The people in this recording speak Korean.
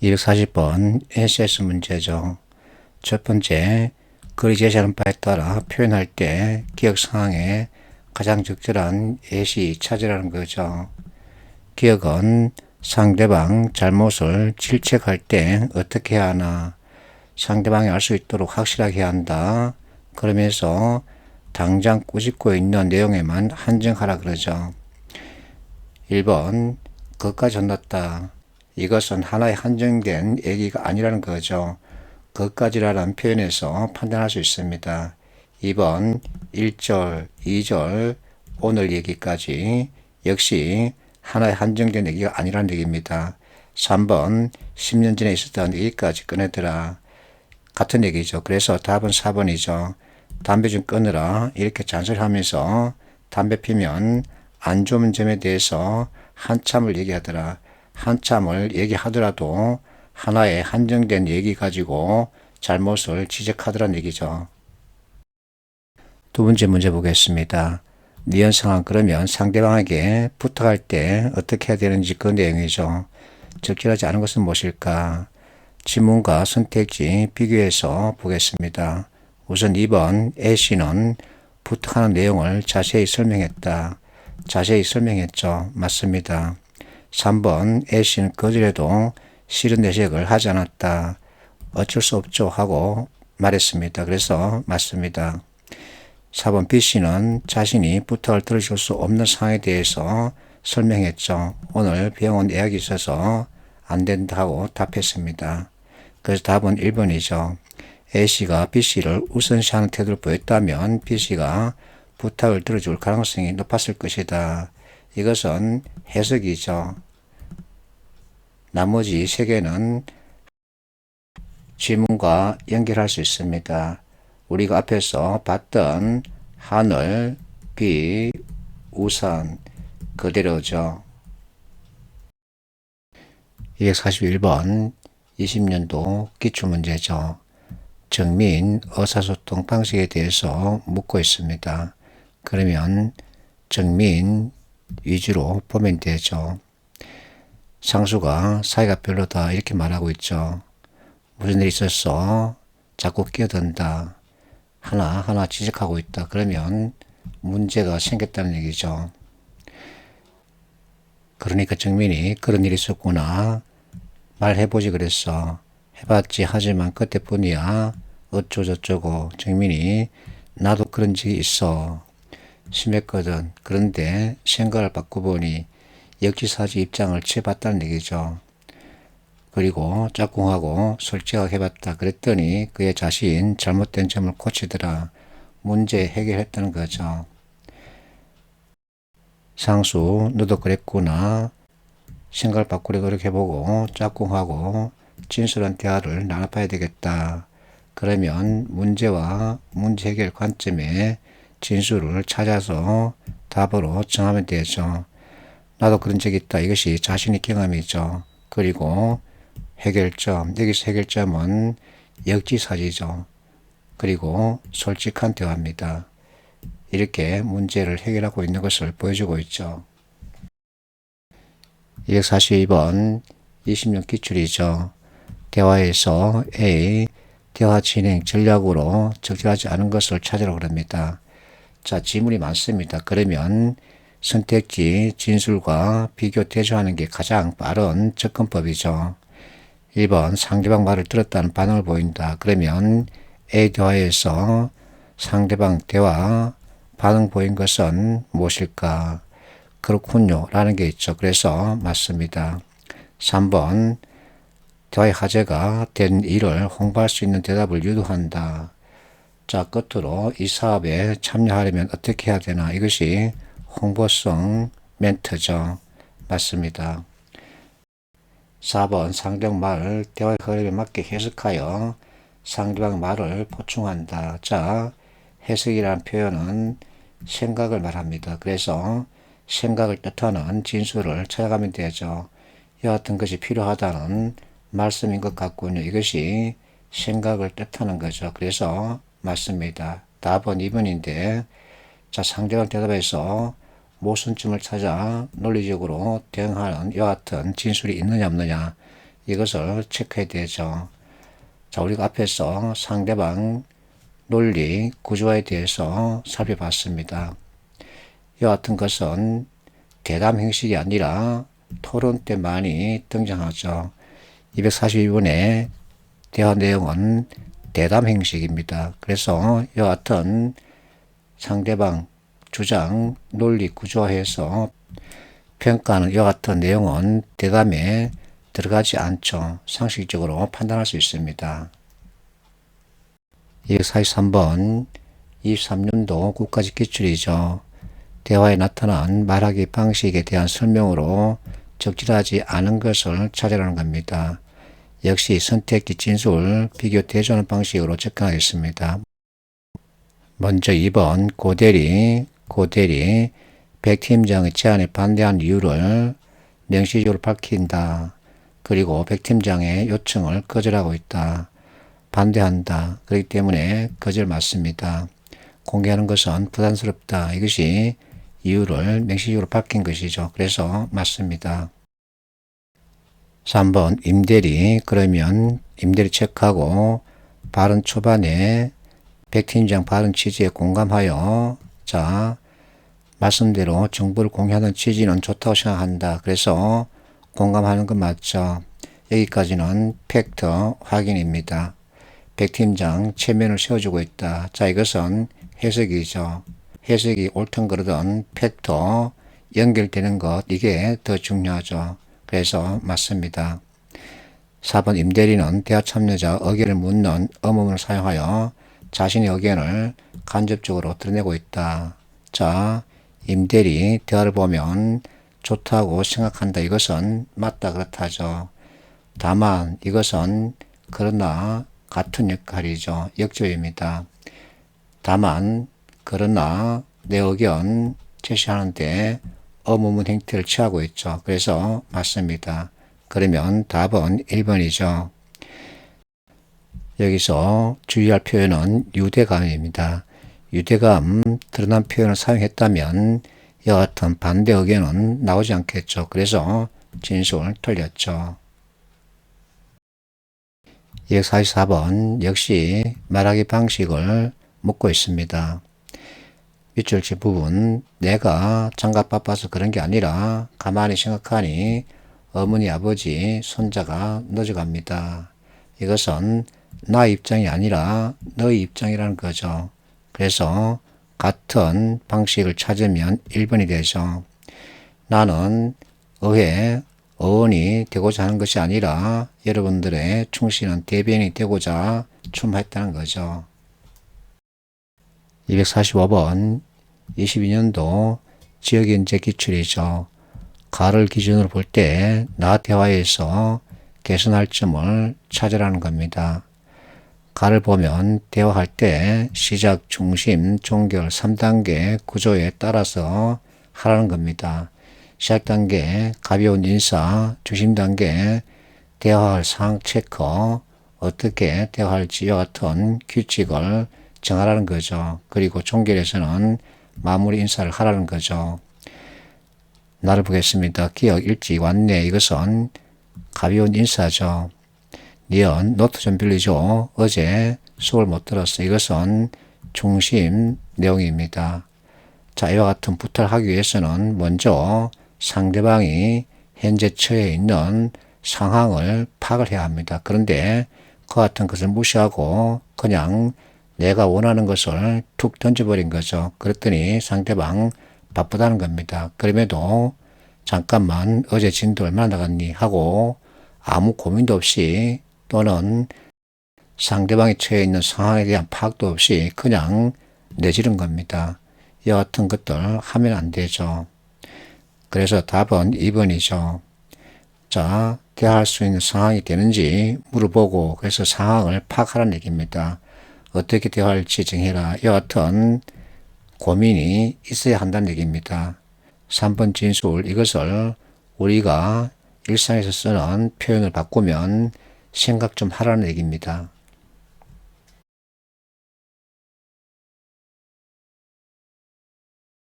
240번 SS 문제죠. 첫 번째, 글이 제시하는 바에 따라 표현할 때 기억 상황에 가장 적절한 예시 찾으라는 거죠. 기억은 상대방 잘못을 질책할 때 어떻게 해야 하나, 상대방이 알 수 있도록 확실하게 해야 한다. 그러면서 당장 꾸짖고 있는 내용에만 한정하라 그러죠. 1번, 그것까지 혼났다. 이것은 하나의 한정된 얘기가 아니라는 거죠. 그것까지라는 표현에서 판단할 수 있습니다. 2번, 1절, 2절, 오늘 얘기까지 역시 하나의 한정된 얘기가 아니라는 얘기입니다. 3번, 10년 전에 있었던 얘기까지 꺼내더라. 같은 얘기죠. 그래서 답은 4번이죠. 담배 좀 끊으라. 이렇게 잔소리하면서 담배 피면 안 좋은 점에 대해서 한참을 얘기하더라. 한참을 얘기하더라도 하나의 한정된 얘기 가지고 잘못을 지적하더란 얘기죠. 두 번째 문제 보겠습니다. 니은 상황, 그러면 상대방에게 부탁할 때 어떻게 해야 되는지 그 내용이죠. 적절하지 않은 것은 무엇일까? 지문과 선택지 비교해서 보겠습니다. 우선 2번 A씨는 부탁하는 내용을 자세히 설명했다. 자세히 설명했죠. 맞습니다. 3번 A씨는 거절해도 싫은 내색을 하지 않았다. 어쩔 수 없죠 하고 말했습니다. 그래서 맞습니다. 4번 B씨는 자신이 부탁을 들어줄 수 없는 상황에 대해서 설명했죠. 오늘 병원 예약이 있어서 안 된다고 답했습니다. 그래서 답은 1번이죠. A씨가 B씨를 우선시하는 태도를 보였다면 B씨가 부탁을 들어줄 가능성이 높았을 것이다. 이것은 해석이죠. 나머지 세 개는 지문과 연결할 수 있습니다. 우리가 앞에서 봤던 하늘, 비, 우산 그대로죠. 241번 20년도 기출문제죠. 정민 의사소통 방식에 대해서 묻고 있습니다. 그러면 정민 위주로 보면 되죠. 상수가 사이가 별로다 이렇게 말하고 있죠. 무슨 일이 있었어? 자꾸 끼어든다. 하나하나 지적하고 있다. 그러면 문제가 생겼다는 얘기죠. 그러니까 정민이 그런 일이 있었구나. 말해보지 그랬어. 해봤지 하지만 그때뿐이야. 어쩌고저쩌고. 정민이 나도 그런 적이 있어. 심했거든. 그런데 생각을 바꿔보니 역지사지 입장을 취해봤다는 얘기죠. 그리고 짝꿍하고 솔직하게 해봤다. 그랬더니 그의 자신 잘못된 점을 고치더라. 문제 해결했다는 거죠. 상수, 너도 그랬구나. 생각을 바꾸려 노력해보고 짝꿍하고 진솔한 대화를 나눠봐야 되겠다. 그러면 문제와 문제 해결 관점에 진술을 찾아서 답으로 정하면 되죠. 나도 그런 적이 있다. 이것이 자신의 경험이죠. 그리고 해결점, 여기서 해결점은 역지사지죠. 그리고 솔직한 대화입니다. 이렇게 문제를 해결하고 있는 것을 보여주고 있죠. 242번 20년 기출이죠. 대화에서 A, 대화 진행 전략으로 적절하지 않은 것을 찾으라고 합니다. 자, 지문이 많습니다. 그러면 선택지 진술과 비교 대조하는 게 가장 빠른 접근법이죠. 1번 상대방 말을 들었다는 반응을 보인다. 그러면 A 대화에서 상대방 대화 반응 보인 것은 무엇일까? 그렇군요 라는 게 있죠. 그래서 맞습니다. 3번 대화의 화제가 된 일을 홍보할 수 있는 대답을 유도한다. 자, 끝으로 이 사업에 참여하려면 어떻게 해야 되나? 이것이 홍보성 멘트죠. 맞습니다. 4번 상대방 말을 대화의 흐름에 맞게 해석하여 상대방 말을 보충한다. 자, 해석이라는 표현은 생각을 말합니다. 그래서 생각을 뜻하는 진술을 찾아가면 되죠. 여하튼 것이 필요하다는 말씀인 것 같군요. 이것이 생각을 뜻하는 거죠. 그래서 맞습니다. 답은 2번인데 자, 상대방 대답에서 모순점을 찾아 논리적으로 대응하는 여하튼 진술이 있느냐 없느냐 이것을 체크해야 되죠. 자, 우리가 앞에서 상대방 논리 구조화에 대해서 살펴봤습니다. 이와 같은 것은 대담 형식이 아니라 토론 때 많이 등장하죠. 242번의 대화 내용은 대담 형식입니다. 그래서 이와 같은 상대방 주장 논리 구조화해서 평가하는 이와 같은 내용은 대담에 들어가지 않죠. 상식적으로 판단할 수 있습니다. 243번 23년도 국가직 기출이죠. 대화에 나타난 말하기 방식에 대한 설명으로 적절하지 않은 것을 찾으라는 겁니다. 역시 선택지 진술 비교 대조하는 방식으로 접근하겠습니다. 먼저 2번 고대리 백 팀장의 제안에 반대한 이유를 명시적으로 밝힌다. 그리고 백 팀장의 요청을 거절하고 있다. 반대한다. 그렇기 때문에 거절 맞습니다. 공개하는 것은 부담스럽다. 이것이 이유를 명시적으로 밝힌 것이죠. 그래서 맞습니다. 3번 임대리 그러면 임대리 체크하고 발언 초반에 백 팀장 발언 취지에 공감하여 자 말씀대로 정보를 공유하는 취지는 좋다고 생각한다. 그래서 공감하는 건 맞죠. 여기까지는 팩트 확인입니다. 백 팀장 체면을 세워주고 있다. 자, 이것은 해석이죠. 해석이 옳든 그르든 팩트 연결되는 것, 이게 더 중요하죠. 그래서 맞습니다. 4번 임대리는 대화 참여자 의견을 묻는 어문을 사용하여 자신의 의견을 간접적으로 드러내고 있다. 자, 임대리 대화를 보면 좋다고 생각한다. 이것은 맞다 그렇다죠. 다만 이것은 그러나 같은 역할이죠. 역조입니다. 다만 그러나 내 의견 제시하는데 어문문 행태를 취하고 있죠. 그래서 맞습니다. 그러면 답은 1번이죠. 여기서 주의할 표현은 유대감입니다. 유대감, 드러난 표현을 사용했다면 이와 같은 반대 의견은 나오지 않겠죠. 그래서 진술 틀렸죠. 244번 역시 말하기 방식을 묻고 있습니다. 밑줄치 부분 내가 장갑 바빠서 그런 게 아니라 가만히 생각하니 어머니 아버지 손자가 늦어갑니다. 이것은 나 입장이 아니라 너의 입장이라는 거죠. 그래서 같은 방식을 찾으면 1번이 되죠. 나는 어원이 되고자 하는 것이 아니라 여러분들의 충실한 대변인이 되고자 출마했다는 거죠. 245번 22년도 지역인재 기출이죠. 가를 기준으로 볼 때 나 대화에서 개선할 점을 찾으라는 겁니다. 가를 보면 대화할 때 시작, 중심, 종결 3단계 구조에 따라서 하라는 겁니다. 시작 단계 가벼운 인사, 중심 단계 대화할 상황 체크, 어떻게 대화할지와 같은 규칙을 정하라는 거죠. 그리고 종결에서는 마무리 인사를 하라는 거죠. 나를 보겠습니다. 기억 일찍 왔네. 이것은 가벼운 인사죠. 니은 노트 좀 빌리죠. 어제 수업을 못 들었어. 이것은 중심 내용입니다. 자, 이와 같은 부탁을 하기 위해서는 먼저 상대방이 현재 처해 있는 상황을 파악을 해야 합니다. 그런데 그 같은 것을 무시하고 그냥 내가 원하는 것을 툭 던져버린 거죠. 그랬더니 상대방 바쁘다는 겁니다. 그럼에도 잠깐만 어제 진도 얼마나 나갔니 하고 아무 고민도 없이 또는 상대방이 처해 있는 상황에 대한 파악도 없이 그냥 내지른 겁니다. 이와 같은 것들 하면 안 되죠. 그래서 답은 2번이죠. 자, 대화할 수 있는 상황이 되는지 물어보고 그래서 상황을 파악하라는 얘기입니다. 어떻게 대화할지 정해라. 이와 같은 고민이 있어야 한다는 얘기입니다. 3번 진술, 이것을 우리가 일상에서 쓰는 표현을 바꾸면 생각 좀 하라는 얘기입니다.